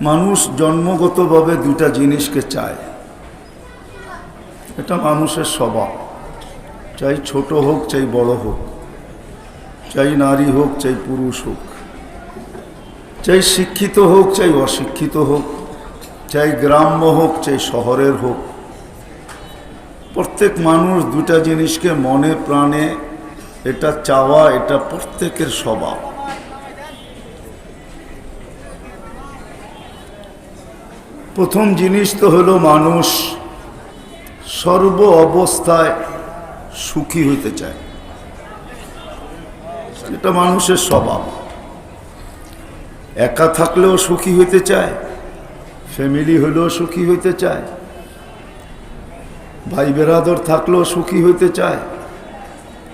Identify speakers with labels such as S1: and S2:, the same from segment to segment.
S1: মানুষ জন্মগতভাবে দুটা জিনিসকে চায়, এটা মানুষের স্বভাব। চাই ছোট হোক চাই বড় হোক, চাই নারী হোক চাই পুরুষ হোক, চাই শিক্ষিত হোক চাই অশিক্ষিত হোক, চাই গ্রাম্য হোক চাই শহরের হোক, প্রত্যেক মানুষ দুটা জিনিসকে মনে প্রাণে এটা চাওয়া, এটা প্রত্যেকের স্বভাব। প্রথম জিনিস তো হলো মানুষ সর্ব অবস্থায় সুখী হইতে চায়, এটা মানুষের স্বভাব। একা থাকলেও সুখী হইতে চায়, ফ্যামিলি হলেও সুখী হইতে চায়, ভাই বেরাদর থাকলেও সুখী হইতে চায়।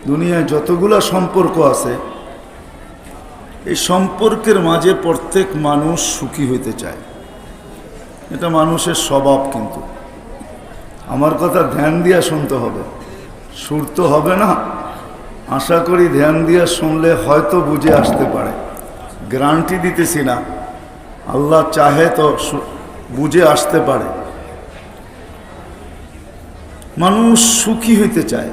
S1: দুনিয়ায় যতগুলা সম্পর্ক আছে এই সম্পর্কের মাঝে প্রত্যেক মানুষ সুখী হইতে চায়, এটা মানুষের স্বভাব। কিন্তু আমার কথা ধ্যান দিয়া শুনতে হবে, সুর তো হবে না। আশা করি ধ্যান দিয়া শুনলে হয়তো বুঝে আসতে পারে, গ্যারান্টি দিতেছি না, আল্লাহ চাহে তো বুঝে আসতে পারে। মানুষ সুখী হইতে চায়,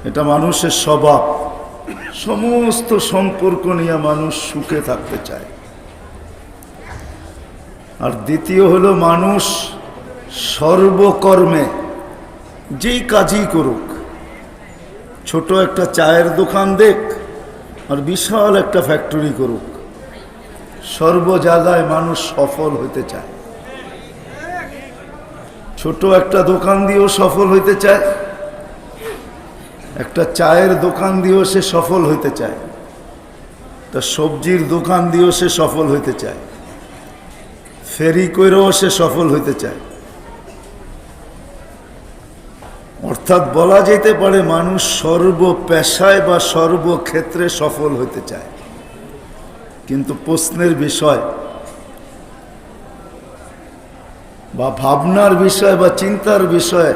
S1: এটা মানুষের স্বভাব। সমস্ত সম্পর্ক নিয়ে মানুষ সুখে থাকতে চায়। আর দ্বিতীয় হলো মানুষ সর্বকর্মে যেই কাজই করুক, ছোট একটা চায়ের দোকান দেখ আর বিশাল একটা ফ্যাক্টরি করুক, সর্ব জায়গায় মানুষ সফল হইতে চায়। ছোট একটা দোকান দিয়েও সফল হইতে চায়, একটা চায়ের দোকান দিয়েও সে সফল হইতে চায়, তা সবজির দোকান দিয়েও সে সফল হইতে চায়, ফেরি কইরেও সে সফল হইতে চায়। অর্থাৎ বলা যেতে পারে মানুষ সর্ব পেশায় বা সর্বক্ষেত্রে সফল হইতে চায়। কিন্তু প্রশ্নের বিষয় বা ভাবনার বিষয় বা চিন্তার বিষয়,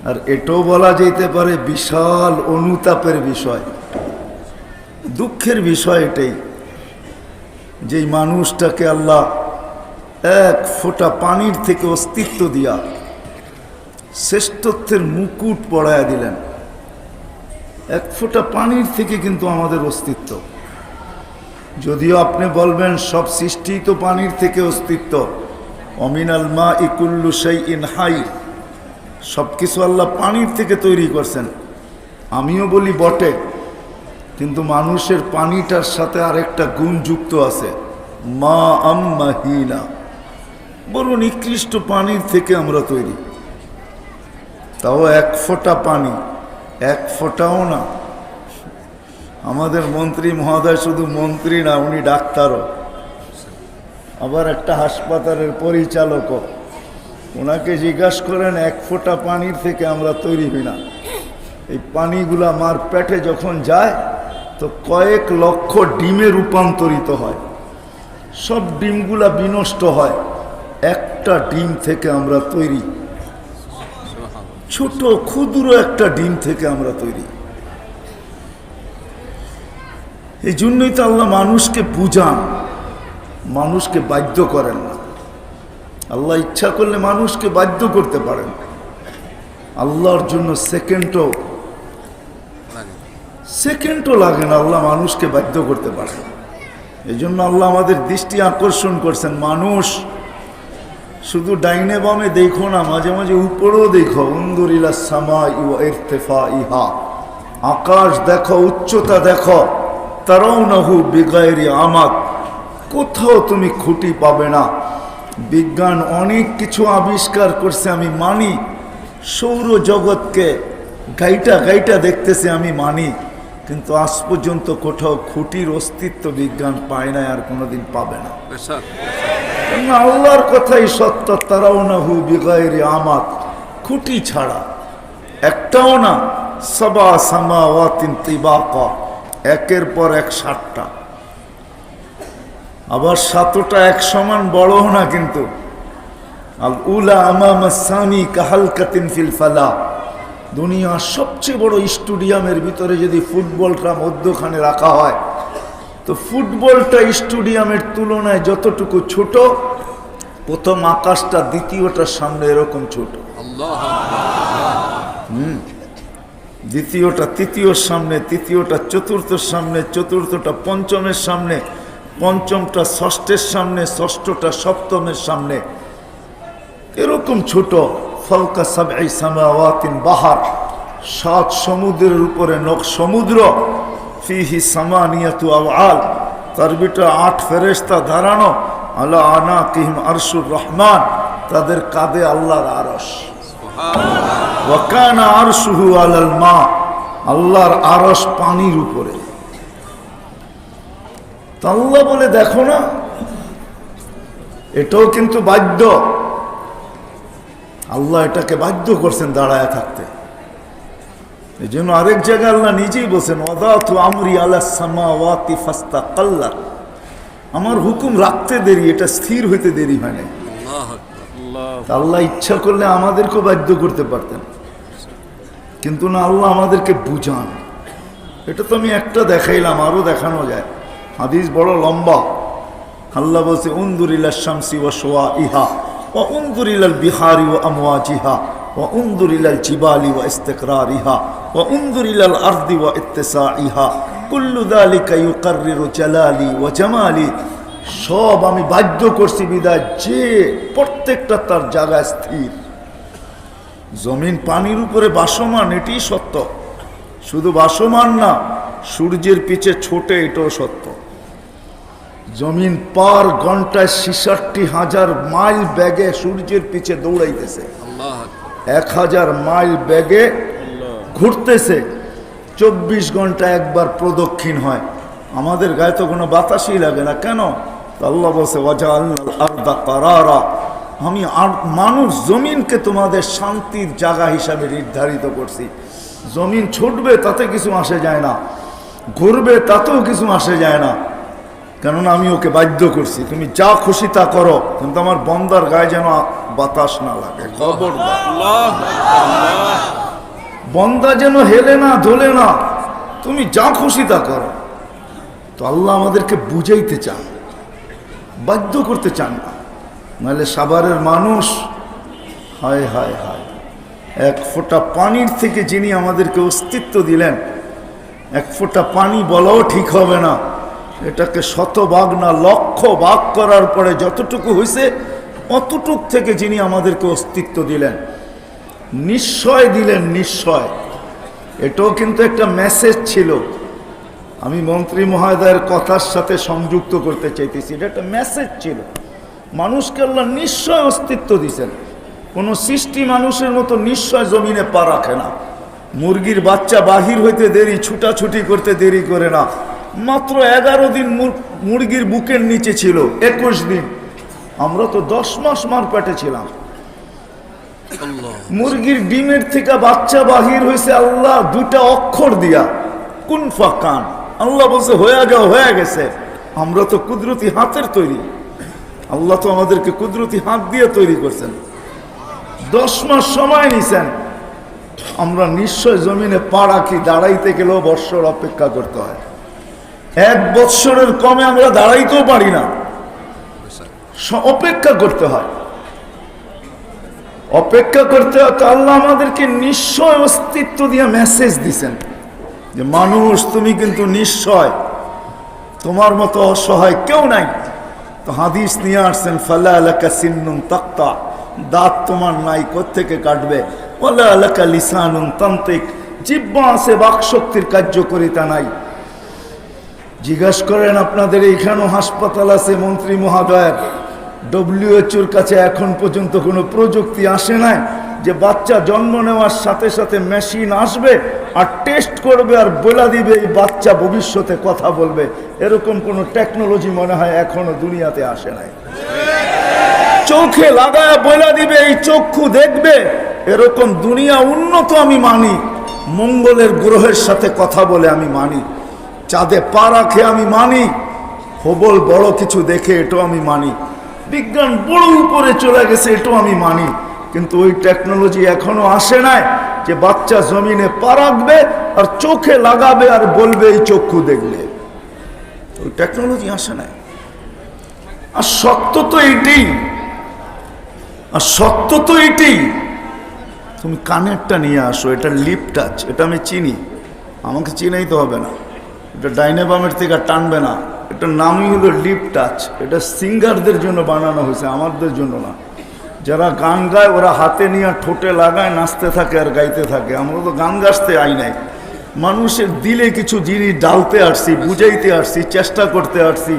S1: আর এটাও বলা যেতে পারে বিশাল অনুতাপের বিষয়, দুঃখের বিষয় এটাই, যেই মানুষটাকে আল্লাহ এক ফোঁটা পানির থেকে অস্তিত্ব দিয়া শ্রেষ্ঠত্বের মুকুট পরায়া দিলেন। এক ফোঁটা পানির থেকে কিন্তু আমাদের অস্তিত্ব। যদিও আপনি বলবেন সব সৃষ্টি তো পানির থেকে অস্তিত্ব, অমিনাল মা ইকুল্লু শাইইন হাই, সব কিছু আল্লাহ পানির থেকে তৈরি করছেন। আমিও বলি বটে, কিন্তু মানুষের পানিটার সাথে আরেকটা গুণ যুক্ত আছে, মা আম্মাহিনা, বড় নিকৃষ্ট পানির থেকে আমরা তৈরি। তাও এক ফোঁটা পানি, এক ফোঁটাও না। আমাদের মন্ত্রী মহোদয় শুধু মন্ত্রী না, উনি ডাক্তারও, আবার একটা হাসপাতালের পরিচালকও। ওনাকে জিজ্ঞাসা করেন এক ফোঁটা পানির থেকে আমরা তৈরি হই না। এই পানিগুলা আমার পেটে যখন যায় তো কয়েক লক্ষ ডিমে রূপান্তরিত হয়, সব ডিমগুলা বিনষ্ট হয়, একটা ডিম থেকে আমরা তৈরি, ছোট ক্ষুদ্র একটা ডিম থেকে আমরা তৈরি। এই জন্যই তো আল্লাহ মানুষকে বুঝান, মানুষকে বাধ্য করেন না। আল্লাহ ইচ্ছা করলে মানুষকে বাধ্য করতে পারেন, আল্লাহর জন্য সেকেন্ডও লাগে না, আল্লাহ মানুষকে বাধ্য করতে পারেন। এই জন্য আল্লাহ আমাদের দৃষ্টি আকর্ষণ করছেন, মানুষ শুধু ডাইনে বামে দেখো না, মাঝে মাঝে উপরেও দেখো। উনদুরিলা সামাই ওয়া ইরতিফাইহা, আকাশ দেখো, উচ্চতা দেখো। তারাউনাহু বিগাইরি আমাদ, কোথাও তুমি খুঁটি পাবে না। বিজ্ঞান অনেক কিছু আবিষ্কার করছে, আমি মানি। সৌরজগৎকে গাইটা গাইটা দেখতেছে, আমি মানি। কিন্তু আজ পর্যন্ত কোথাও খুঁটির অস্তিত্ব বিজ্ঞান পায় না, আর কোনোদিন পাবে না। আল্লাহর কথাই সত্য, তারাউনাহু বিগাইরি আমাদ, খুঁটি ছাড়া একটাও না। সাবা সামাওয়াতিন তিবাকা, একের পর এক 7টা, আবার 7টা এক সমান বড়ও না। কিন্তু আল উলা আমামা সানি কাহালকাতিন ফিল ফালা, দুনিয়ার সবচেয়ে বড় স্টেডিয়ামের ভিতরে যদি ফুটবলটা মধ্যখানে রাখা হয় তো ফুটবলটা স্টেডিয়ামের তুলনায় যতটুকু ছোট, প্রথম আকাশটা দ্বিতীয়টার সামনে এরকম ছোট, দ্বিতীয়টা তৃতীয়র সামনে, তৃতীয়টা চতুর্থের সামনে, চতুর্থটা পঞ্চমের সামনে, পঞ্চমটা ষষ্ঠের সামনে, ষষ্ঠটা সপ্তমের সামনে, এরকম ছোট। ফাওকা সাবঈ সামাওয়াতিন বাহার, 7 সমুদ্রের উপরে সমুদ্র, ফিহি সামানিয়াতু আওয়াল, তার ভিতরে 8 ফেরেশতা দাঁড়ানো, আলা আনাকিহিম আরশুর রহমান, তাদের কাঁধে আল্লাহর আরশ, ওয়া কানা আরশুহু আলাল মা, আল্লাহর আরশ পানির উপরে। তা আল্লাহ বলে দেখো না, এটাও কিন্তু বাধ্য, আল্লাহ এটাকে বাধ্য করছেন দাঁড়ায় থাকতে। এই জন্য আরেক জায়গায় আল্লাহ নিজেই বলছেন, ওয়াদাতু আমরি আলাস সামাওয়াতি ফাস্তাকাল্লা, আমার হুকুম রাখতে দেরি, এটা স্থির হইতে দেরি হয় নাই। আল্লাহ ইচ্ছা করলে আমাদেরকেও বাধ্য করতে পারতেন, কিন্তু না, আল্লাহ আমাদেরকে বুঝান। এটা তো আমি একটা দেখাইলাম, আরো দেখানো যায়, হাদিস বড় লম্বা। আল্লাহ বলছে, উনদুর ইলা শামসি ওয়া শুআইহা ওয়া উনদুর ইলাল বিহারি ওয়া আমওয়াজিহা ওয়া উনদুর ইলাল জিবালি ওয়া ইস্তিকরারিহা ওয়া উনদুর ইলাল আরদি ওয়া ইত্তিসাইহা কুল্লু যালিকা ইউকাররিরু জালালি ওয়া জামালি। সব আমি বাধ্য করছি বিদায় যে প্রত্যেকটা তার জায়গায় স্থির। জমিন পানির উপরে ভাসমান, এটি সত্য। শুধু ভাসমান না, সূর্যের পিছে ছোটে, এটাও সত্য। জমিন পার ঘন্টায় 66,000 মাইল বেগে সূর্যের পিছে দৌড়াইতেছে, 1000 মাইল বেগে ঘুরতেছে, 24 ঘন্টা একবার প্রদক্ষিণ হয়। আমাদের গায়ে তো কোনো বাতাসই লাগে না, কেন? আল্লাহ বলছে, ওয়াজআলনাল আরদা কারারা, আমি মানুষ জমিনকে তোমাদের শান্তির জায়গা হিসাবে নির্ধারিত করছি। জমিন ছুটবে তাতে কিছু আসে যায় না, ঘুরবে তাতেও কিছু আসে যায় না, কেননা আমি ওকে বাধ্য করছি। তুমি যা খুশি তা করো, কিন্তু আমার বন্দার গায়ে যেন বাতাস না লাগে। খবরদার, বন্দা যেন হেলে না দোলে না, তুমি যা খুশি তা করো। তো আল্লাহ আমাদেরকে বুঝাইতে চান, বাধ্য করতে চান না। নাহলে সাভারের মানুষ, হায় হায় হায়, এক ফোঁটা পানির থেকে যিনি আমাদেরকে অস্তিত্ব দিলেন, এক ফোঁটা পানি বলাও ঠিক হবে না, এটাকে 100 ভাগ না 1,00,000 ভাগ করার পরে যতটুকু হয়েছে অতটুক থেকে যিনি আমাদেরকে অস্তিত্ব দিলেন, নিশ্চয় দিলেন, নিশ্চয়। এটাও কিন্তু একটা মেসেজ ছিল, আমি মন্ত্রী মহোদয়ের কথার সাথে সংযুক্ত করতে চাইতেছি। এটা একটা মেসেজ ছিল, মানুষকে আল্লাহ নিশ্চয় অস্তিত্ব দিয়েছেন। কোনো সৃষ্টি মানুষের মতো নিশ্চয় জমিনে পা রাখে না। মুরগির বাচ্চা বাহির হইতে দেরি, ছুটাছুটি করতে দেরি করে না। মাত্র 11 দিন মুরগির বুকের নিচে ছিল, 21 দিন। আমরা তো 10 মাস মার পেটে ছিলাম। মুরগির ডিমের থেকে বাচ্চা বাহির হয়েছে আল্লাহ 2টা অক্ষর দিয়া, কুন ফাকান। আল্লাহ বলছে হয়ে যাও, হয়ে গেছে। আমরা তো কুদরতি হাতের তৈরি, আল্লাহ তো আমাদেরকে কুদরতি হাত দিয়ে তৈরি করছেন। 10 মাস সময় নিছেন। আমরা নিশ্চয় জমিনে পা রাখি, দাঁড়াইতে গেলেও বৎসর অপেক্ষা করতে হয়। 1 বৎসরের কমে আমরা দাঁড়াইতেও পারি না, অপেক্ষা করতে হয়, অপেক্ষা করতে হয়। তো আল্লাহ আমাদেরকে নিশ্চয় অস্তিত্ব দিয়ে মেসেজ দিছেন যে মানুষ, তুমি কিন্তু নিশ্চয়, তোমার মতো অসহায় কেউ নাই। তো হাদিস নিয়ে আসছেন, ফালা লাকা সিন্নুন তাক্তা, দাঁত তোমার নাই, কোত্থেকে কাটবে? ওয়ালা লাকা লিসানুন তান্তিক, জিহ্বা আছে, বাকশক্তির কার্যকারিতা নাই। জিজ্ঞাসা করেন, আপনাদের এইখানেও হাসপাতাল আছে মন্ত্রী মহোদয়ের, WHO কাছে এখন পর্যন্ত কোনো প্রযুক্তি আসে নাই যে বাচ্চা জন্ম নেওয়ার সাথে সাথে মেশিন আসবে আর টেস্ট করবে আর বলে দিবে এই বাচ্চা ভবিষ্যতে কথা বলবে। এরকম কোনো টেকনোলজি মনে হয় এখনো দুনিয়াতে আসে নাই। চোখে লাগায় বলে দিবে, এই চক্ষু দেখবে, এরকম দুনিয়া উন্নত আমি মানি। মঙ্গলের গ্রহের সাথে কথা বলে আমি মানি, চাঁদে পা রাখে আমি মানি, হবল বড় কিছু দেখে এটাও আমি মানি, বিজ্ঞান বড় উপরে চলে গেছে এটাও আমি মানি। কিন্তু ওই টেকনোলজি এখনো আসে নাই যে বাচ্চা জমিনে পা রাখবে আর চোখে লাগাবে আর বলবে এই চক্ষু দেখলে। ওই টেকনোলজি আসে নাই। আর সত্য তো এইটাই, তুমি কানেরটা নিয়ে আসো, এটা লিপ টাচ, এটা আমি চিনি, আমাকে চিনাই তো হবে না, এটা ডাইনে বামের থেকে টানবে না, এটার নামই হলো লিপ টাচ। এটা সিঙ্গারদের জন্য বানানো হয়েছে, আমাদের জন্য না। যারা গান গায় ওরা হাতে নিয়ে ঠোঁটে লাগায়, নাচতে থাকে আর গাইতে থাকে। আমরা তো গান গাছতে আই নাই, মানুষের দিলে কিছু জিনিস ডালতে আসছি, বুঝাইতে আসছি, চেষ্টা করতে আসছি।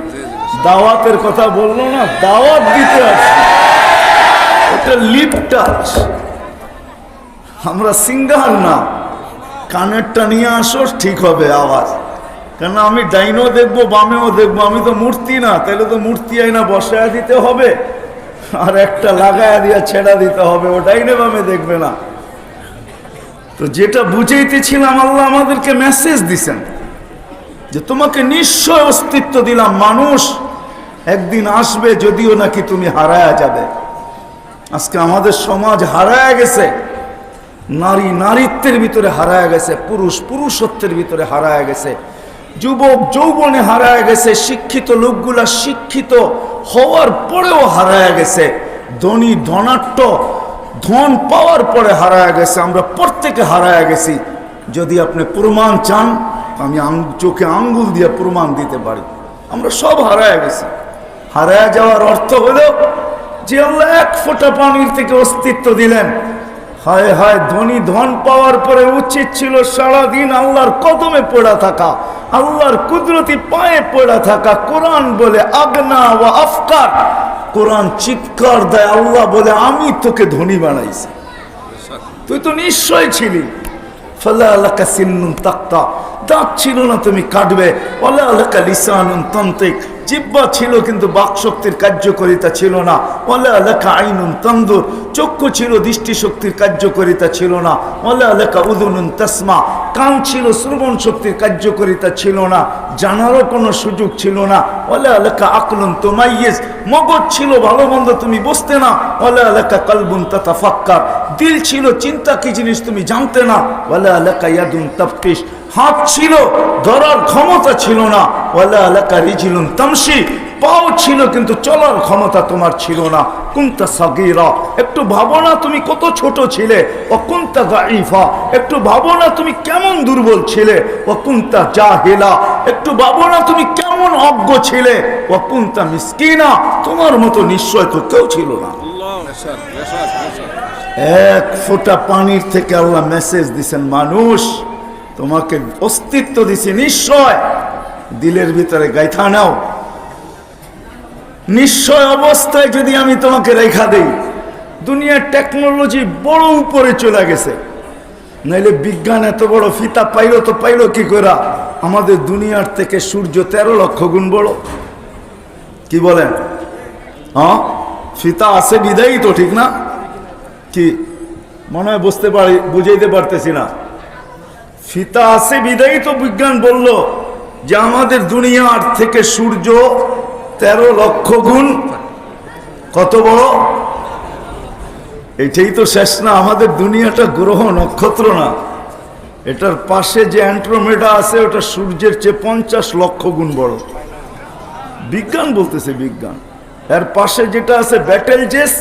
S1: দাওয়াতের কথা বললো না, দাওয়াত দিতে আসছি। এটা লিপ টাচ, আমরা সিঙ্গার না। কানেরটা নিয়ে আসো, ঠিক হবে আওয়াজ। কেন আমি ডাইনও দেখবো বামেও দেখবো, আমি তো মূর্তি না, তাহলে তো মূর্তি আইনা বসায়া দিতে হবে আর একটা লাগায়া দিয়া ছেড়া দিতে হবে, ও ডাইনে বামে দেখবে না। তো যেটা বুঝাইতেছিলাম, আল্লাহ আমাদেরকে মেসেজ দিছেন যে তোমাকে নিশ্চয় অস্তিত্ব দিলাম, মানুষ একদিন আসবে, যদিও নাকি তুমি হারায়া যাবে। আজকে আমাদের সমাজ হারায়া গেছে, নারী নারীত্বের ভিতরে হারায়া গেছে, পুরুষ পুরুষত্বের ভিতরে হারায়া গেছে, যুবক যৌবনে হারায়া গেছে, শিক্ষিত লোকগুলা শিক্ষিত হওয়ার পরেও হারায়া গেছে, ধনী ধনাট্য ধন পাওয়ার পরে হারায়া গেছে। আমরা প্রত্যেকে হারায়া গেছি। যদি আপনি প্রমাণ চান, আমি চোখে আঙ্গুল দিয়ে প্রমাণ দিতে পারি, আমরা সব হারায়া গেছি। হারায়া যাওয়ার অর্থ হলো যে আল্লাহ এক ফোঁটা পানির থেকে অস্তিত্ব দিলেন। হায় হায়, ধনী ধন পাওয়ার পরে উচিত ছিল সারাদিন আল্লাহর কদমে পড়া থাকা, আল্লাহর কুদরতি পায়ে পড়া থাকা। কোরআন বলে আগনা ওয়া আফকার, কোরআন চিৎকার দেয়, আল্লাহ বলে আমি তোকে ধনী বানাইছি, তুই তো নিশ্চয় ছিলি। ফালা লাকা সিন্নুন তাক্তা, দাঁত ছিল না তুমি কাটবে। ওয়ালা লাকা লিসানুন তানতিক, জিহ্বা ছিল কিন্তু বাকশক্তির কার্যকারিতা ছিল না। ওয়ালা লাকা আইনুন তানদুর, চক্ষু ছিল দৃষ্টিশক্তির কার্যকারিতা ছিল না। ওয়ালা লাকা উযুনুন তাসমা, কান ছিল শ্রবণ শক্তির কার্যকারিতা ছিল না, জানারও কোনো সুযোগ ছিল না। ওয়ালা লাকা আকলুন তুমাইয়িজ, মগজ ছিল ভালো মন্দ তুমি বুঝতে না। ওয়ালা লাকা কলবুন তাতাফাক্কার, দিল ছিল চিন্তা কি জিনিস তুমি জানতে না। ওয়ালা লাকা ইয়াদুন তাফতিশ, হাত ছিল ধরার ক্ষমতা ছিল না। ওয়ালা লাকা রিজলুন তামশি, পাও ছিল কিন্তু চলার ক্ষমতা তোমার ছিল না। কুনতা সাগীরা, একটু ভাবো না তুমি কত ছোট ছিলে। ও কুনতা দাঈফা, একটু ভাবো না তুমি কেমন দুর্বল ছিলে। ও কুনতা জাহিলা, একটু ভাবো না তুমি কেমন অজ্ঞ ছিলে। ও কুনতা মিসকিনা, তোমার মতো নিশ্চয় তো কেউ ছিল না। এক ফোঁটা পানির থেকে আল্লাহ মেসেজ দিছেন, মানুষ তোমাকে অস্তিত্ব দিছি, নিশ্চয় দিলের ভিতরে গাইথা নাও। নিশ্চয় অবস্থায় যদি আমি তোমাকে রেখা দেই, দুনিয়ার টেকনোলজি বড় উপরে চলে গেছে, নাইলে বিজ্ঞান এত বড় ফিতা পাইল তো পাইল কি করে? আমাদের দুনিয়ার থেকে সূর্য 13 লক্ষ গুণ বড়। কি বলেন? হ্যাঁ, ফিতা আছে বিদায়ী তো, ঠিক না? কি মনে হয় বুঝতে পারি, বুঝাইতে পারতেছি না। ফিতা আছে বিদায়ী তো বিজ্ঞান বলল যে আমাদের দুনিয়ার থেকে সূর্য 13 লক্ষ গুণ কত বড়। এটাই তো শেষ না, আমাদের দুনিয়াটা গ্রহ নক্ষত্র না। এটার পাশে যে অ্যান্ড্রোমেডা আছে ওটা সূর্যের চেয়ে 50 লক্ষ গুণ বড়, বিজ্ঞান বলতেছে। বিজ্ঞান এর পাশে যেটা আছে ব্যাটেলজেস,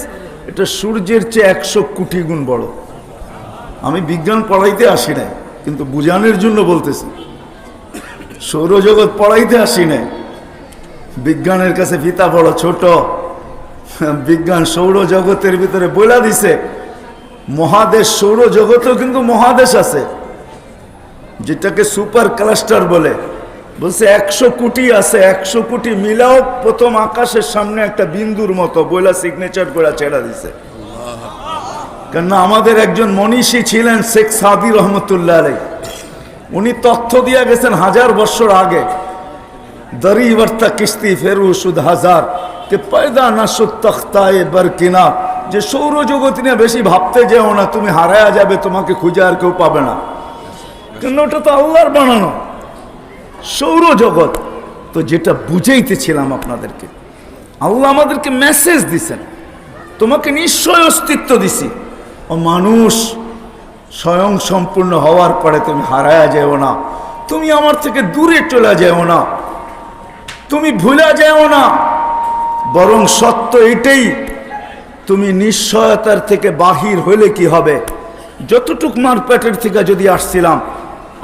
S1: এটা সূর্যের চেয়ে 100 কোটি গুণ বড়। আমি বিজ্ঞান পড়াইতে আসি নাই, কিন্তু বুঝানোর জন্য বলতেছি। সৌরজগৎ পড়াইতে আসি নাই, বিজ্ঞানের কাছে ফিতা বড় ছোট। বিজ্ঞান সৌরজগতের ভিতরে বইলা দিছে মহাদেশ, সৌরজগতেও কিন্তু মহাদেশ আছে, যেটাকে সুপার ক্লাস্টার বলে। বলছে 100 কোটি আছে, 100 কোটি মিলাও প্রথম আকাশের সামনে একটা বিন্দুর মতো, বইলা সিগনেচার করে ছেড়া দিছে। কেননা আমাদের একজন মনীষী ছিলেন শেখ সাদি রহমতুল্লাহ আলাইহি, উনি তথ্য দিয়ে গেছেন 1000 বছর আগে। দরি বর্তা কিস্তি ফেরু সুদ হাজার কে পয়দা না সুদ তখতায়ে বরকিনা, যে সৌরজগৎ নিয়ে বেশি ভাবতে যেও না, তুমি হারায়া যাবে, তোমাকে খুঁজে আর কেউ পাবে না। কেন ওটা তো আল্লাহর বানানো সৌরজগৎ। তো যেটা বুঝাইতেছিলাম আপনাদেরকে, আল্লাহ আমাদেরকে মেসেজ দিছেন, তোমাকে নিশ্চয় অস্তিত্ব দিছি। ও মানুষ, স্বয়ং সম্পূর্ণ হওয়ার পরে তুমি হারায়া যেও না, তুমি আমার থেকে দূরে চলে যেও না। তুমি ভুলে যাও না, বরং সত্য এটাই, তুমি নিশ্চয়তার থেকে বাহির হইলে কি হবে? যতটুক মার পেটের থেকে যদি আসছিলাম,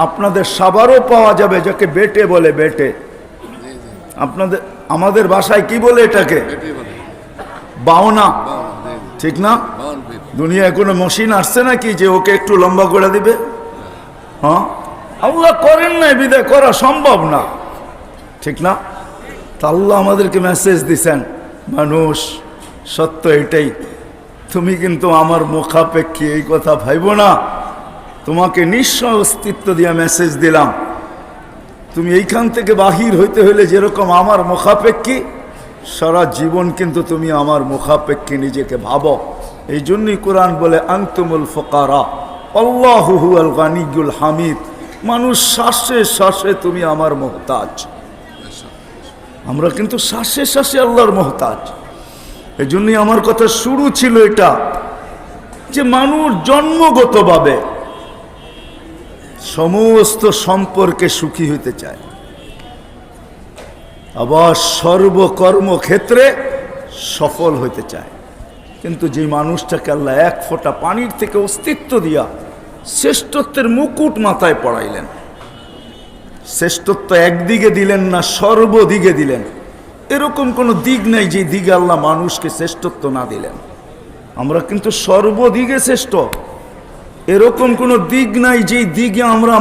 S1: আপনাদের সাবারও পাওয়া যাবে, যাকে বেটে বলে, বেটে। আপনাদের আমাদের ভাষায় কি বলে এটাকে? বাওনা, ঠিক না? দুনিয়ায় কোনো মেশিন আসছে নাকি যে ওকে একটু লম্বা করে দিবে? হ্যাঁ, আল্লাহ করেন নাই, বিদায় করা সম্ভব না, ঠিক না? তা আল্লাহ আমাদেরকে মেসেজ দিছেন, মানুষ সত্য এটাই, তুমি কিন্তু আমার মুখাপেক্ষী, এই কথা ভাইব না। তোমাকে নিশ্চয় অস্তিত্ব দিয়ে মেসেজ দিলাম, তুমি এইখান থেকে বাহির হইতে হইলে যেরকম আমার মুখাপেক্ষী, সারা জীবন কিন্তু তুমি আমার মুখাপেক্ষী নিজেকে ভাবো। এই জন্যই কোরআন বলে আনতুমুল ফুকারা আল্লাহু হুয়াল গানিয়ুল হামিদ। মানুষ শ্বাসে শ্বাসে তুমি আমার মুহতাজ, আমরা কিন্তু শ্বাসে শ্বাসে আল্লাহর মুহতাজ। এই জন্যই আমার কথা শুরু ছিল এটা, যে মানুষ জন্মগতভাবে সমস্ত সম্পর্কে সুখী হইতে চায়, আবার সর্বকর্মক্ষেত্রে সফল হইতে চায়। কিন্তু যে মানুষটাকে আল্লাহ এক ফোঁটা পানির থেকে অস্তিত্ব দিয়া শ্রেষ্ঠত্বের মুকুট মাথায় পড়াইলেন, শ্রেষ্ঠত্ব একদিকে দিলেন না, সর্বদিকে দিলেন। এরকম কোনো দিক নাই যে দিকে আল্লাহ মানুষকে শ্রেষ্ঠত্ব না দিলেন। আমরা কিন্তু সর্বদিকে শ্রেষ্ঠ, এরকম কোনো দিক নাই যে দিকে আমরা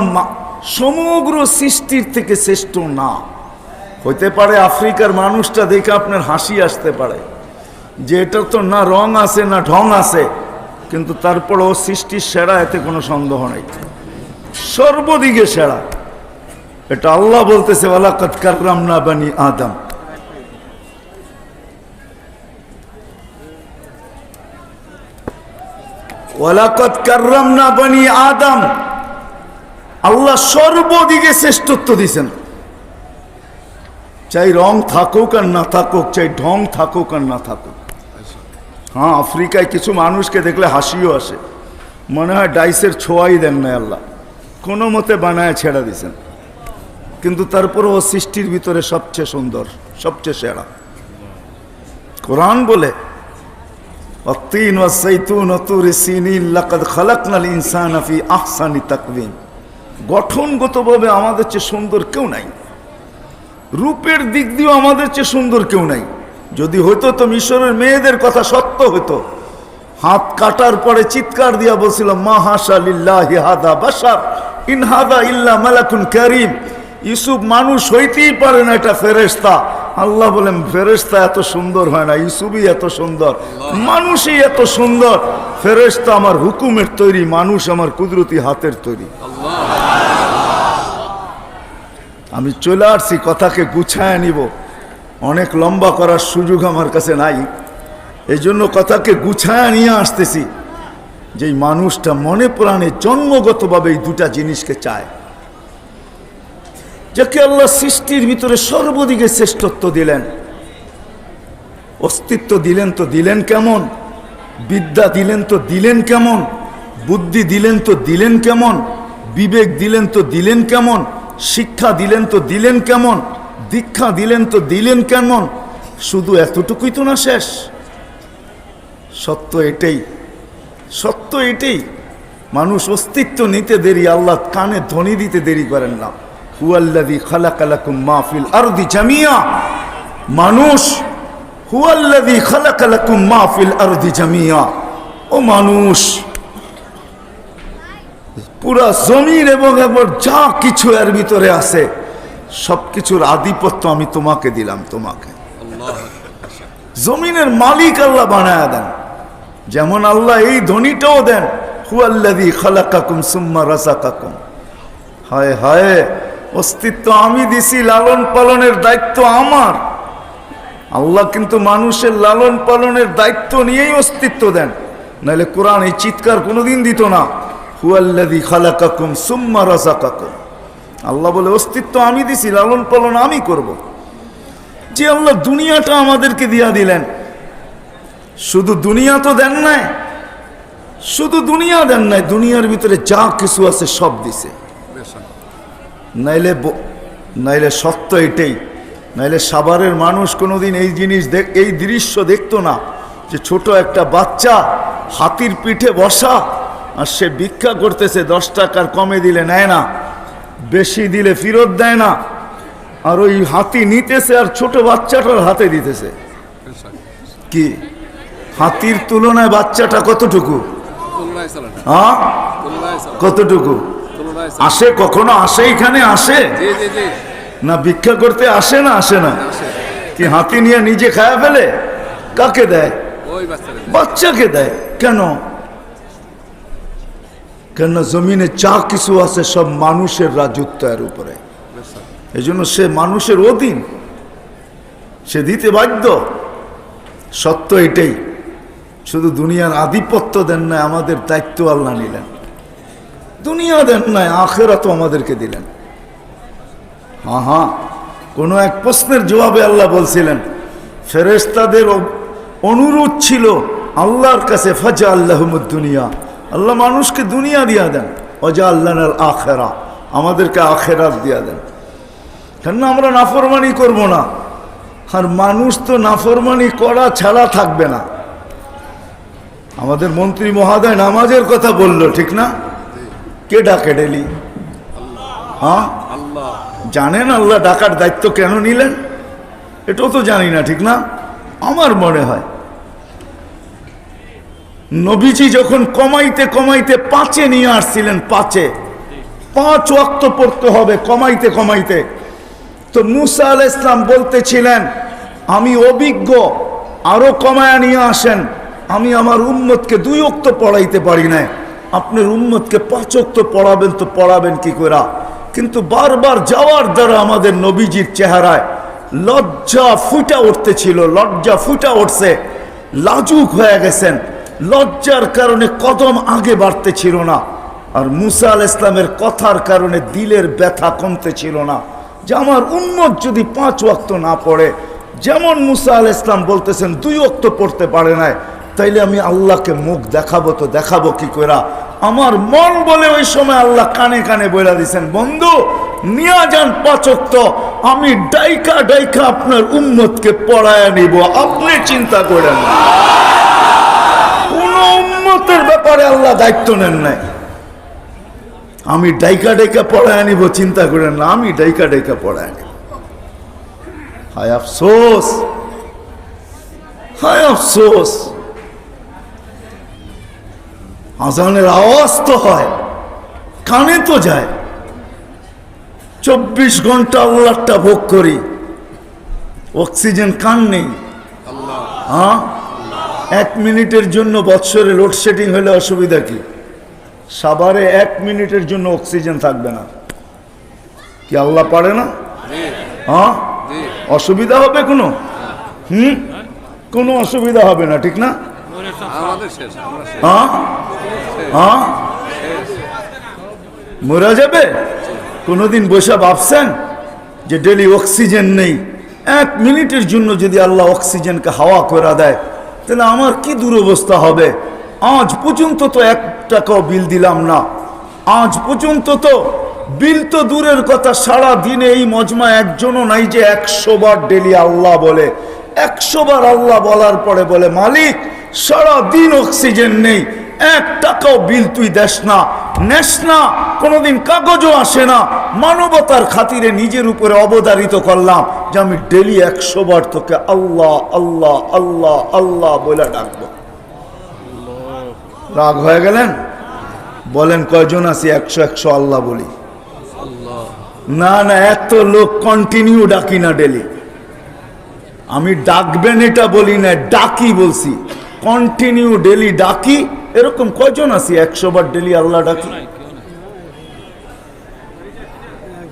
S1: সমগ্র সৃষ্টির থেকে শ্রেষ্ঠ না। হইতে পারে আফ্রিকার মানুষটা দেখে আপনার হাসি আসতে পারে যে এটা তো না রং আছে না ঢং আছে, কিন্তু তারপরও সৃষ্টির সেরা, এতে কোনো সন্দেহ নেই, সর্বদিকে সেরা। এটা আল্লাহ বলতেছে ওয়ালাকাদ কাররামনা বানি আদম। ওয়ালাকাদ কাররামনা বানি আদম, আল্লাহ সর্বদিকে শ্রেষ্ঠত্ব দিয়েছেন। চাই রং থাকুক আর না থাকুক, চাই ঢং থাকুক আর না থাকুক। হ্যাঁ, আফ্রিকায় কিছু মানুষকে দেখলে হাসিও আসে, মনে হয় ডাইসের ছোঁয়াই দেন না আল্লাহ, কোনো মতে বানায় ছেড়ে দিয়েছেন। কিন্তু তারপরে ও সৃষ্টির ভিতরে সবচেয়ে সুন্দর, সবচেয়ে সেরা। কোরআন বলে ওয়াত্তিন ওয়াস-সাইতুন ওয়া তুরি সিনিন লাকাদ খালাকনাল ইনসানা ফি আহসানি তাকওয়িম। গঠনগতভাবে আমাদের চেয়ে সুন্দর কেউ নাই, রূপের দিক দিয়েও আমাদের চেয়ে সুন্দর কেউ নাই। যদি হইতো তো মিশরের মেয়েদের কথা সত্য হইতো। হাত কাটার পরে চিৎকার দিয়া বলছিল মা হাশা লিল্লাহি হাদা বাশার ইন হাদা ইল্লা মালাকুন কারীম। ইউসুফ মানুষ হইতেই পারে না, এটা ফেরেশতা। আল্লাহ বলেন ফেরেশতা এত সুন্দর হয় না, ইউসুফই এত সুন্দর, মানুষই এত সুন্দর। ফেরেশতা আমার হুকুমের তৈরি, মানুষ আমার কুদরতি হাতের তৈরি। আমি চলে আসছি, কথাকে গুছায় নিব, অনেক লম্বা করার সুযোগ আমার কাছে নাই, এই জন্য কথাকে গুছায় নিয়ে আসতেছি। যে মানুষটা মনে প্রাণে জন্মগতভাবে এই দুটা জিনিসকে চায়, যাকে আল্লাহ সৃষ্টির ভিতরে সর্বদিকে শ্রেষ্ঠত্ব দিলেন, অস্তিত্ব দিলেন, তো দিলেন কেমন? বিদ্যা দিলেন তো দিলেন কেমন? বুদ্ধি দিলেন তো দিলেন কেমন? বিবেক দিলেন তো দিলেন কেমন? শিক্ষা দিলেন তো দিলেন কেমন? দীক্ষা দিলেন তো দিলেন কেমন? শুধু এতটুকুই তো না শেষ, সত্য এটাই, সত্য এটাই। মানুষ অস্তিত্ব নিতে দেরি, আল্লাহ কানে ধ্বনি দিতে দেরি করেন না। হুয়াল্লাযী খালাকা লাকুম মা ফিল আরদি জামিয়া। মানুষ, হুয়াল্লাযী খালাকা লাকুম মা ফিল আরদি জামিয়া। ও মানুষ, পুরা জমিন এবং একবার যা কিছু এর ভিতরে আছে সবকিছুর আধিপত্য আমি তোমাকে দিলাম, তোমাকে। জমিনের মালিক আল্লাহ বানায়া দেন, যেমন আল্লাহ এই ধ্বনিটাও দেন হুয়াল্লাযী খালাকাকুম সুম্মা রাযাকাকুম। হায় হায়, অস্তিত্ব আমি দিছি, লালন পালনের দায়িত্ব আমার। আল্লাহ কিন্তু মানুষের লালন পালনের দায়িত্ব নিয়েই অস্তিত্ব দেন, নাহলে কোরআন এই চিৎকার কোনোদিন দিত না হুয়াল্লাযী খালাকাকুম সুম্মা রাযাকাকুম। আল্লাহ বলে অস্তিত্ব আমি দিছি, লালন পালন আমি করব। যে আল্লাহ দুনিয়াটা আমাদেরকে দিয়া দিলেন, শুধু দুনিয়া তো দেন নাই, শুধু দুনিয়া দেন নাই, দুনিয়ার ভিতরে যা কিছু আছে সব দিছে। নাইলে সত্য এটাই নাইলে সাভারের মানুষ কোনোদিন এই জিনিস এই দৃশ্য দেখতো না, যে ছোট একটা বাচ্চা হাতির পিঠে বসা আর সে ভিক্ষা করতেছে, 10 টাকার কমে দিলে নেয় না, বেশি দিলে ফেরত দেয় না, আর ওই হাতি নিতেছে আর ছোট বাচ্চাটার হাতে দিতেছে। কি হাতির তুলনায় বাচ্চাটা কতটুকু? হ্যাঁ, কতটুকু আসে? কখনো আসে? এখানে আসে না? ভিক্ষা করতে আসে না? আসে না? কি হাতি নিয়ে নিজে খায়া ফেলে? কাকে দেয়? বাচ্চাকে দেয়। কেন? কেন জমিনে যা কিছু আছে সব মানুষের রাজত্ব এর উপরে, এই জন্য সে মানুষের অধীন, সে দিতে বাধ্য। সত্য এটাই। শুধু দুনিয়ার আধিপত্য দেন নাই, আমাদের দায়িত্ব আল্লাহ নিলেন। দুনিয়া দেন নাই, আখিরাতও আমাদেরকে দিলেন। হ্যাঁ, কোন এক প্রশ্নের জবাবে আল্লাহ বলছিলেন, ফেরেশতাদের অনুরোধ ছিল আল্লাহর কাছে, ফাজা আল্লাহুমুদ দুনিয়া, আল্লাহ মানুষকে দুনিয়া দিয়া দেন, ওজা আল্লাহর আখেরা, আমাদেরকে আখেরাত দিয়া দেন। কেন আমরা নাফরমানি করব না? আর মানুষ তো নাফরমানি করা ছাড়া থাকবে না। আমাদের মন্ত্রী মহোদয় নামাজের কথা বলল, ঠিক না? কে ডাকে ডেলি? হ্যাঁ, জানেন আল্লাহ ডাকার দায়িত্ব কেন নিলেন? এটাও তো জানি না, ঠিক না? আমার মনে হয় নবীজি যখন কমাইতে কমাইতে 5-এ নিয়ে আসছিলেন, 5 ওয়াক্ত পড়তে হবে, কমাইতে কমাইতে, তো মুসা আলাইহিস সালাম বলতেছিলেন, আমি অভিজ্ঞ, আরো কমায়া নিয়ে আসেন, আমি আমার উম্মতকে 2 ওয়াক্ত পড়াইতে পারি না, আপনার উম্মতকে 5 ওয়াক্ত পড়াবেন, তো পড়াবেন কি করে? কিন্তু বারবার যাওয়ার দ্বারা আমাদের নবীজির চেহারায় লজ্জা ফুটা উঠতেছিল, লজ্জা ফুটা উঠছে, লাজুক হয়ে গেছেন, লজ্জার কারণে কদম আগে বাড়তেছিল না, আর মুসা আলাইহিস সালামের কথার কারণে দিলের ব্যথা কমতেছিল না, যে আমার উম্মত যদি 5 ওয়াক্ত না পড়ে, যেমন মুসা আলাইহিস সালাম বলতেছেন 2 ওয়াক্ত পড়তে পারে না, তাইলে আমি আল্লাহকে মুখ দেখাবো, তো দেখাবো কি করে? আমার মন বলে ওই সময় আল্লাহ কানে কানে বলে দিয়েছেন, বন্ধু নিয়ে যান 5 ওয়াক্ত, আমি ডাইকা ডাইকা আপনার উম্মতকে পড়ায় নিব, আপনি চিন্তা করেন না। কোন উম্মতের ব্যাপারে আল্লাহ দায়িত্ব নেন নাই। আমি ডাইকা ডাইকা পড়ায় নিব, চিন্তা করেন না, আমি ডাইকা ডাইকা পড়ায় নিব। হায় আফসোস, হায় আফসোস। আজানের আওয়াজ তো হয়, কানে তো যায়, 24 ঘন্টা আল্লাহটা ভোগ করি, অক্সিজেন কান নেই। হ্যাঁ, 1 মিনিটের জন্য বৎসরে লোডশেডিং হলে অসুবিধা কি? সাভারে 1 মিনিটের জন্য অক্সিজেন থাকবে না, কি আল্লাহ পারে না? হ্যাঁ, অসুবিধা হবে কোনো? কোনো অসুবিধা হবে না, ঠিক না? হ্যাঁ, হ্যাঁ, মরা যাবে। কোনোদিন বসে ভাবছেন যে ডেলি অক্সিজেন নেই, 1 মিনিটের জন্য যদি আল্লাহ অক্সিজেনকে হাওয়া করে দেয়, তাহলে আমার কি দুরবস্থা হবে? আজ পর্যন্ত তো 1 টাকাও বিল দিলাম না, আজ পর্যন্ত তো বিল তো দূরের কথা, সারা দিনে এই মজমা একজনও নাই যে 100 বার ডেলি আল্লাহ বলে। 100 বার আল্লাহ বলার পরে বলে, মালিক সারা দিন অক্সিজেন নেই, 1 টাকাও বিল তুই দেস না, নেস না, কোনোদিন কাগজও আসে না। মানবতার খাতিরে নিজের উপরে অবধারিত করলাম যে আমি ডেলি 100 বার তোকে আল্লাহ আল্লাহ আল্লাহ আল্লাহ বলে ডাকবো। রাগ হয়ে গেলেন? বলেন কয়জন আছি 100 আল্লাহ বলি? না না, এত লোক কন্টিনিউ ডাকি না ডেলি। আমি ডাকবেন এটা বলি না, ডাকি বলছি, কন্টিনিউ ডেলি ডাকি। এরকম কয়জন আছি 100 বার ডেলি আল্লাহ ডাকি?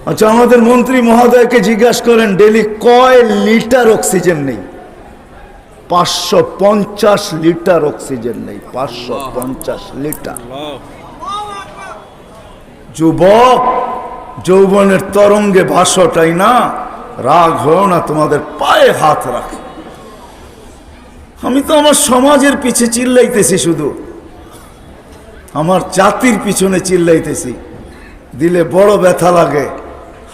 S1: আচ্ছা, আমাদের মন্ত্রী মহোদয়কে জিজ্ঞাসা করেন ডেলি কয় লিটার অক্সিজেন নেই? 550 লিটার অক্সিজেন নেই, 550 লিটার। যুবক, যৌবনের তরঙ্গে ভাসটাই না, রাগ হও না, তোমাদের পায়ে হাত রাখে। আমি তো আমার সমাজের পিছে চিল্লাইতেছি, শুধু আমার জাতির পিছনে চিল্লাইতেছি, দিলে বড় ব্যথা লাগে।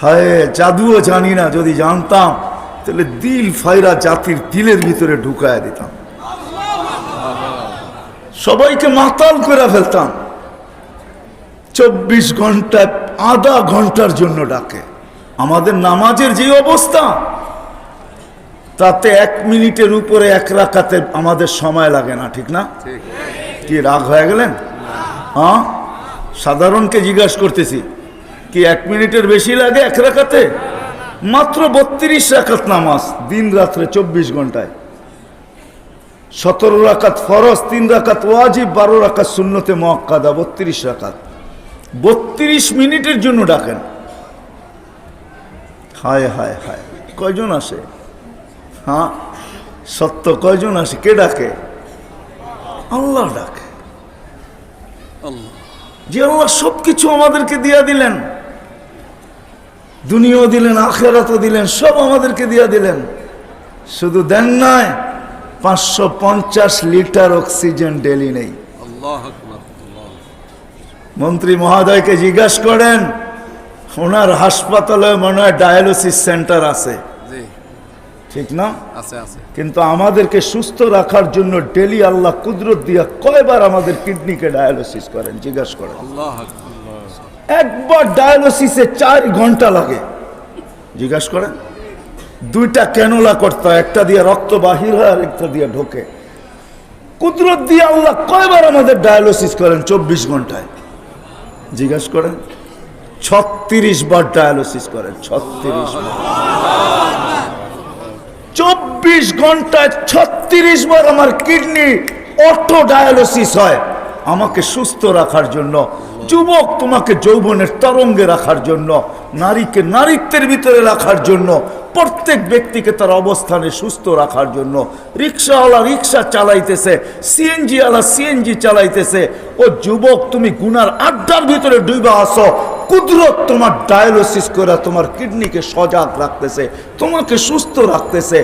S1: হায়, জাদুও জানি না, যদি জানতাম তাহলে দিল ফায়রা জাতির দিলের ভিতরে ঢুকায় দিতাম, সবাইকে মাতাল করে ফেলতাম। 24 ঘন্টায় আধা ঘন্টার জন্য ডাকে। আমাদের নামাজের যে অবস্থা, তাতে 1 মিনিটের উপরে 1 রাকাতে আমাদের সময় লাগে না, ঠিক না? কি রাগ হয়ে গেলেন? হ্যাঁ, সাধারণকে জিজ্ঞাসা করতেছি, কি 1 মিনিটের বেশি লাগে 1 রাকাতে? মাত্র 32 রাকাত নামাজ দিন রাত্রে 24 ঘন্টায়। 17 রাকাত ফরজ, 3 রাকাত ওয়াজিব, 12 রাকাত সুন্নতে মুআক্কাদা, 32 রাকাত। 32 মিনিটের জন্য ডাকেন। হায় হায় হায়, কয়জন আসে? হ্যাঁ সত্য, কয়জন আসে? কে ডাকে? আল্লাহ ডাকে। যে আল্লাহ সবকিছু আমাদেরকে দিয়া দিলেন, দুনিয়াও দিলেন, আখিরাতও দিলেন, সব আমাদেরকে দিয়া দিলেন। শুধু দেন নাই 550 লিটার অক্সিজেন ডেলি নেই। মন্ত্রী মহোদয়কে জিজ্ঞাসা করেন, ওনার হাসপাতালে মনে হয় ডায়ালিসিস সেন্টার আছে, ঠিক না? কিন্তু আমাদেরকে সুস্থ রাখার জন্য ডেলি আল্লাহ কুদরত দিয়া কয়বার আমাদের কিডনিকে ডায়ালিসিস করেন? জিজ্ঞাসা করেন। একবার ডায়ালিসিসে 4 ঘন্টা লাগে। জিজ্ঞাসা করেন। 2টা ক্যানোলা করতে হয়, একটা দিয়ে রক্ত বাহির হয় আর একটা দিয়ে ঢোকে। কুদরত দিয়ে আল্লাহ কয়বার আমাদের ডায়ালিসিস করেন 24 ঘন্টায়? জিজ্ঞাসা করেন। 36 বার ডায়ালিসিস করেন। 36 বার। 24 ঘন্টায় 36 বার আমার কিডনি অটো ডায়ালিসিস হয় আমাকে সুস্থ রাখার জন্য। যুবক, তোমাকে যৌবনের তরঙ্গে রাখার জন্য, নারীকে নারীত্বের ভিতরে রাখার জন্য, প্রত্যেক ব্যক্তিকে তার অবস্থানে সুস্থ রাখার জন্য। রিক্সাওয়ালা রিক্সা চালাইতেছে, সিএনজি ওয়ালা সিএনজি চালাইতেছে। ও যুবক, তুমি গুনার আড্ডার ভিতরে ডুবা আসো, কুদরত তোমার ডায়ালিসিস করে তোমার কিডনিকে সজাগ রাখতেছে, তোমাকে সুস্থ রাখতেছে।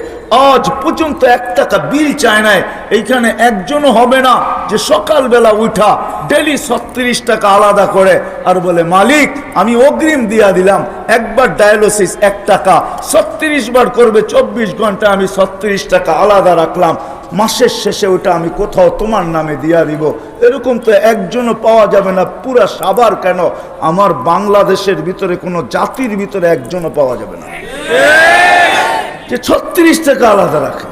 S1: আজ পর্যন্ত 1 টাকা বিল চায় নাই। এইখানে একজনও হবে না যে সকালবেলা উঠা ডেলি 36 টাকা আলাদা করে আর বলে, মালিক আমি অগ্রিম দিয়া দিলাম, একবার ডায়ালিসিস 1 টাকা, 36 বার করবে 24 ঘন্টা, আমি 36 টাকা আলাদা রাখলাম, মাসের শেষে ওটা আমি কোথাও তোমার নামে দিয়া দিব। এরকম তো একজনও পাওয়া যাবে না। পুরা সাভার কেন, আমার বাংলাদেশের ভিতরে কোনো জাতির ভিতরে একজনও পাওয়া যাবে না যে 36 টাকা আলাদা রাখে।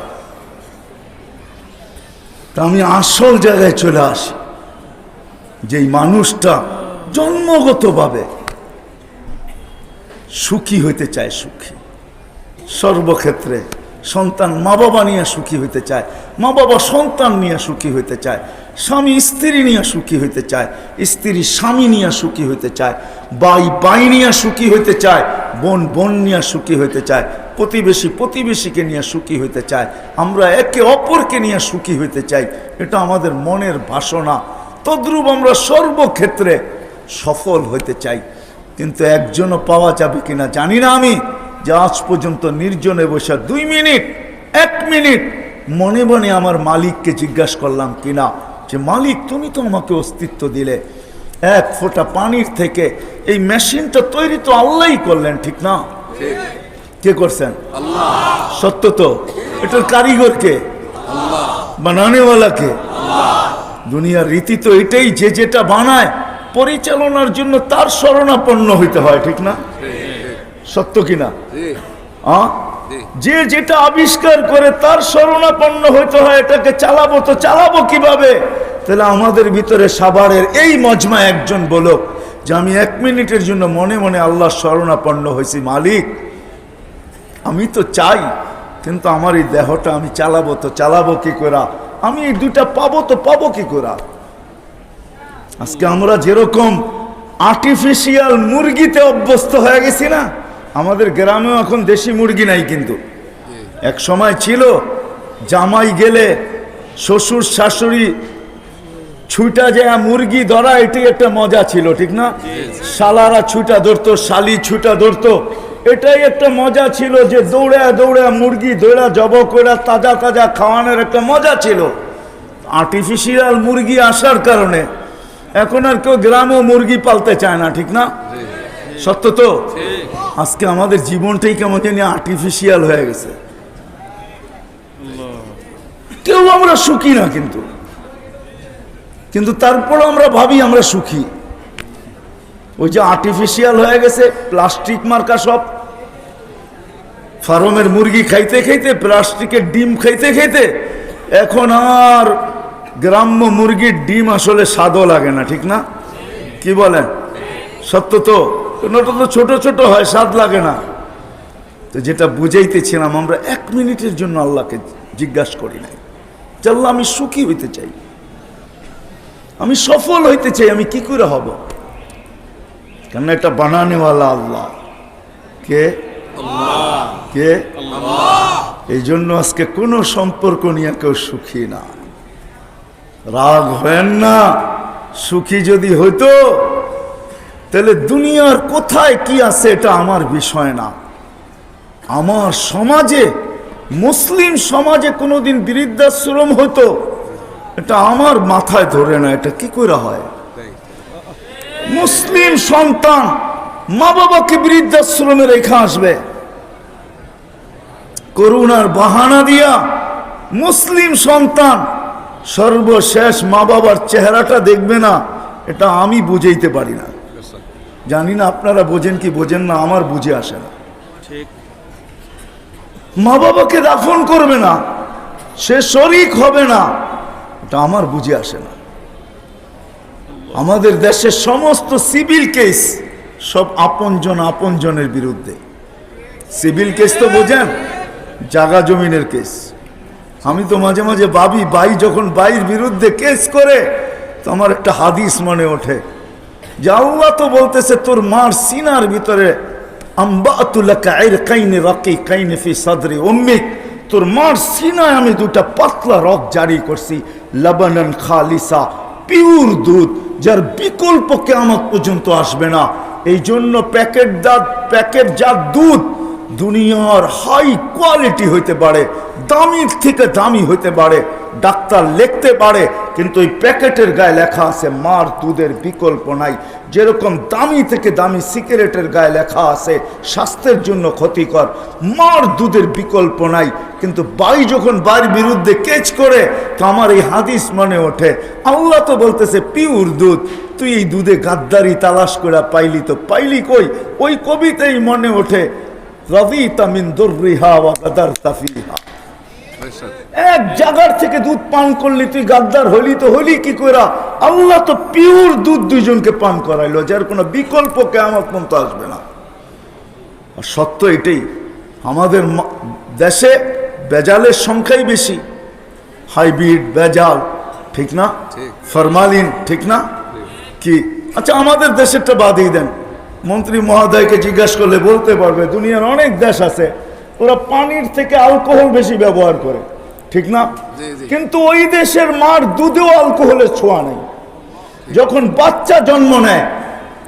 S1: তা আমি আসল জায়গায় চলে আসি, যেই মানুষটা জন্মগতভাবে সুখী হইতে চায়, সুখী সর্বক্ষেত্রে, সন্তান মা বাবা নিয়ে সুখী হইতে চায়, মা বাবা সন্তান নিয়ে সুখী হইতে চায়, স্বামী স্ত্রী নিয়ে সুখী হইতে চায়, স্ত্রী স্বামী নিয়ে সুখী হইতে চায়, ভাই ভাই নিয়ে সুখী হইতে চায়, বোন বোন নিয়ে সুখী হইতে চায়, প্রতিবেশী প্রতিবেশীকে নিয়ে সুখী হইতে চায়, আমরা একে অপরকে নিয়ে সুখী হইতে চাই। এটা আমাদের মনের বাসনা। তদ্রূপ আমরা সর্বক্ষেত্রে সফল হইতে চাই। কিন্তু একজনও পাওয়া যাবে কিনা জানি না আমি, যে আজ পর্যন্ত নির্জনে বসে 2 মিনিট 1 মিনিট মনে মনে আমার মালিককে জিজ্ঞাসা করলাম কিনা, যে মালিক তুমি তো আমাকে অস্তিত্ব দিলে, 1 ফোঁটা পানির থেকে এই মেশিনটা তৈরি তো আল্লাহই করলেন, ঠিক না? কে করছেন? আল্লাহ। সত্য তো? এটার কারিগর কে? আল্লাহ। বানানেওয়ালা কে? আল্লাহ। দুনিয়ার রীতি তো এটাই, যে যেটা বানায় পরিচালনার জন্য তার শরণাপন্ন হইতে হয়, ঠিক না? সত্য কিনা? যে যেটা আবিষ্কার করে তার শরণাপন্ন হইতে হয়। এটাকে চালাবো তো চালাবো কিভাবে? তাহলে আমাদের ভিতরে সাভারের এই মজমা একজন বলুক যে আমি 1 মিনিটের জন্য মনে মনে আল্লাহর শরণাপন্ন হয়েছি, মালিক আমি তো চাই, কিন্তু আমার এই দেহটা আমি চালাবো তো চালাবো কি করে? আমি এই 2টা পাবো তো পাবো কি করে? আজকে আমরা যেরকম আর্টিফিশিয়াল মুরগিতে অভ্যস্ত হয়ে গেছি না, আমাদের গ্রামেও এখন দেশি মুরগি নাই। কিন্তু এক সময় ছিল, জামাই গেলে শ্বশুর শাশুড়ি ছুটা যায় মুরগি ধরা, এটাই একটা মজা ছিল, ঠিক না? শালারা ছুটা ধরতো, শালি ছুটা ধরতো, এটাই একটা মজা ছিল, যে দৌড়ে দৌড়ে মুরগি দৌড়া জব করে তাজা তাজা খাওয়ানোর একটা মজা ছিল। আর্টিফিশিয়াল মুরগি আসার কারণে এখন আর কেউ গ্রামেও মুরগি পালতে চায় না, ঠিক না? সত্য তো? আজকে আমাদের জীবনটাই কেমন জানি আর্টিফিশিয়াল হয়ে গেছে। কেউ আমরা সুখী না, কিন্তু তারপরও আমরা ভাবি আমরা সুখী। ওই যে আর্টিফিশিয়াল হয়ে গেছে, প্লাস্টিক মার্কা সব, ফার্মের মুরগি খাইতে খাইতে, প্লাস্টিকের ডিম খাইতে খাইতে এখন আর গ্রাম্য মুরগির ডিম আসলে স্বাদও লাগে না, ঠিক না? কি বলেন? সত্য তো? ওটা তো ছোট ছোট হয়, স্বাদ লাগে না। তো যেটা বুঝাইতেছিলাম, আমরা 1 মিনিটের জন্য আল্লাহকে জিজ্ঞাসা করি নাই যে আল্লাহ আমি সুখী হইতে চাই, আমি সফল হইতে চাই, আমি কি করে হব? কেন এটা বানানেওয়ালা আল্লাহ। কে? কে? এই জন্য আজকে কোনো সম্পর্ক নিয়ে কেউ সুখী না। রাগ হয় না। সুখী যদি হইতো তাহলে দুনিয়ার কোথায় কি আছে এটা আমার বিষয় না। আমার সমাজে, মুসলিম সমাজে কোনোদিন বৃদ্ধাশ্রম হতো, এটা আমার মাথায় ধরে না। এটা কি করে হয়? মুসলিম সন্তান মা বাবাকে বৃদ্ধাশ্রমে রেখে আসবে করুণার বাহানা দিয়া। মুসলিম সন্তান সর্বশেষ মা বাবার চেহারাটা দেখবে না, এটা আমি বুঝাইতে পারি না। জানি না আপনারা বোঝেন কি বোঝেন না, আমার বুঝে আসে না। মা বাবাকে দাফন করবে না, সে শরীক হবে না, এটা আমার বুঝে আসে না। আমাদের দেশের সমস্ত সিভিল কেস সব আপনজনের বিরুদ্ধে। সিভিল কেস তো বোঝেন, জাগা জমিনের কেস। আমি তো মাঝে মাঝে ভাবি, ভাই যখন ভাইয়ের বিরুদ্ধে কেস করে তো আমার একটা হাদিস মনে ওঠে যে আল্লাহ তো বলতেছে তোর মার সিনার ভিতরে তোর মার সিনায় আমি 2টা পাতলা রক জারি করছি, লবণন খালিসা, পিওর দুধ, যার বিকল্প কিয়ামত পর্যন্ত আসবে না। এই জন্য প্যাকেটজাত দুধ দুনিয়ার হাই কোয়ালিটি হইতে পারে, দামির থেকে দামি হইতে পারে, ডাক্তার লিখতে পারে, কিন্তু ওই প্যাকেটের গায়ে লেখা আছে মার দুধের বিকল্প নাই। যেরকম দামি থেকে দামি সিগারেটের গায়ে লেখা আছে স্বাস্থ্যের জন্য ক্ষতিকর, মার দুধের বিকল্প নাই। কিন্তু ভাই যখন ভাইয়ের বিরুদ্ধে কেস করে তো আমার এই হাদিস মনে ওঠে, আল্লাহ তো বলতেছে পিওর দুধ, তুই এই দুধে গাদ্দারি তালাশ করে পাইলি তো পাইলি কই? ওই কবিতাই মনে ওঠে, রাদিতা মিন দুররিহা ওয়া গাদারতা ফিহা। এক জায়গার থেকে দুধ পান করলি তুই গাদ্দার হলি তো হলি কি কইরা? আল্লাহ তো পিওর দুধ দুইজনকে পান করাইলো, যার কোনো বিকল্প কিয়ামত পর্যন্ত আসবে না। আর সত্য এটাই, আমাদের দেশে বেজালের সংখ্যাই বেশি, হাইব্রিড বেজাল, ঠিক না? ফরমালিন, ঠিক না? কি আচ্ছা আমাদের দেশেরটা বাদই দেন, মন্ত্রী মহোদয়কে জিজ্ঞাসা করলে বলতে পারবে দুনিয়ার অনেক দেশ আছে ওরা পানির থেকে অ্যালকোহল বেশি ব্যবহার করে, ঠিক না? কিন্তু ওই দেশের মার দুধেও অ্যালকোহলের ছোঁয়া নেই। যখন বাচ্চা জন্ম নেয়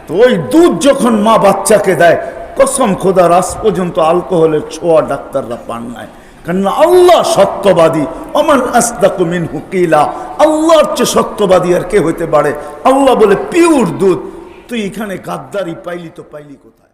S1: তো ওই দুধ যখন মা বাচ্চাকে দেয়, কসম খোদার আজ পর্যন্ত অ্যালকোহলের ছোঁয়া ডাক্তাররা পান নাই। কারণ আল্লাহ সত্যবাদী, ওমান আসদাকু মিনহু কিলা, আল্লাহর চেয়ে সত্যবাদী আর কে হইতে পারে? আল্লাহ বলে পিওর দুধ, তুই এখানে গাদ্দারি পাইলি তো পাইলি কোথায়?